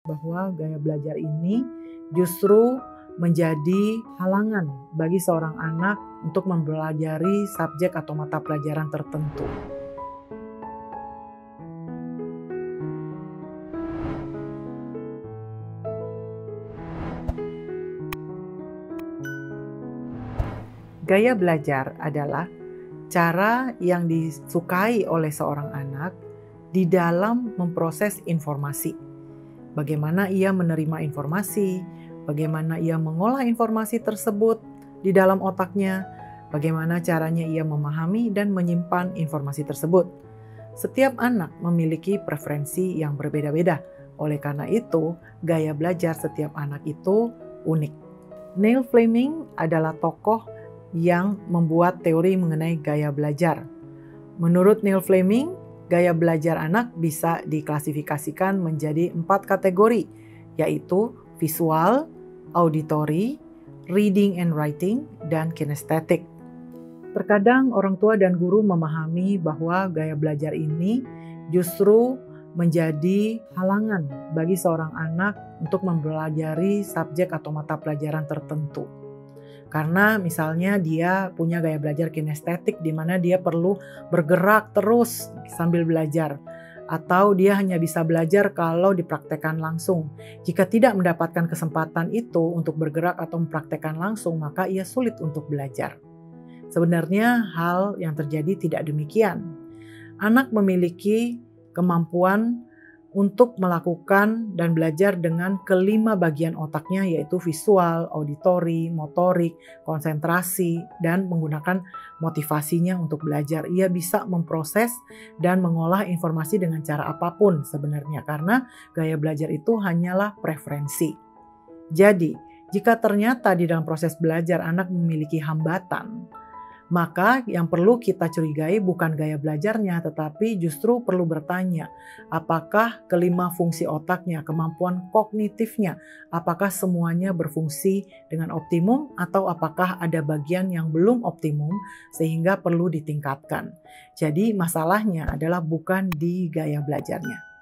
bahwa gaya belajar ini justru menjadi halangan bagi seorang anak untuk mempelajari subjek atau mata pelajaran tertentu. Gaya belajar adalah cara yang disukai oleh seorang anak di dalam memproses informasi. Bagaimana ia menerima informasi, bagaimana ia mengolah informasi tersebut di dalam otaknya, bagaimana caranya ia memahami dan menyimpan informasi tersebut. Setiap anak memiliki preferensi yang berbeda-beda. Oleh karena itu, gaya belajar setiap anak itu unik. Neil Fleming adalah tokoh yang membuat teori mengenai gaya belajar. Menurut Neil Fleming, gaya belajar anak bisa diklasifikasikan menjadi 4 kategori, yaitu visual, auditory, reading and writing, dan kinesthetic. Terkadang orang tua dan guru memahami bahwa gaya belajar ini justru menjadi halangan bagi seorang anak untuk mempelajari subjek atau mata pelajaran tertentu. Karena misalnya dia punya gaya belajar kinestetik di mana dia perlu bergerak terus sambil belajar. Atau dia hanya bisa belajar kalau dipraktekkan langsung. Jika tidak mendapatkan kesempatan itu untuk bergerak atau mempraktekkan langsung, maka ia sulit untuk belajar. Sebenarnya hal yang terjadi tidak demikian. Anak memiliki kemampuan untuk melakukan dan belajar dengan kelima bagian otaknya, yaitu visual, auditory, motorik, konsentrasi, dan menggunakan motivasinya untuk belajar. Ia bisa memproses dan mengolah informasi dengan cara apapun sebenarnya, karena gaya belajar itu hanyalah preferensi. Jadi, jika ternyata di dalam proses belajar anak memiliki hambatan, maka yang perlu kita curigai bukan gaya belajarnya, tetapi justru perlu bertanya, apakah kelima fungsi otaknya, kemampuan kognitifnya, apakah semuanya berfungsi dengan optimum atau apakah ada bagian yang belum optimum sehingga perlu ditingkatkan. Jadi masalahnya adalah bukan di gaya belajarnya.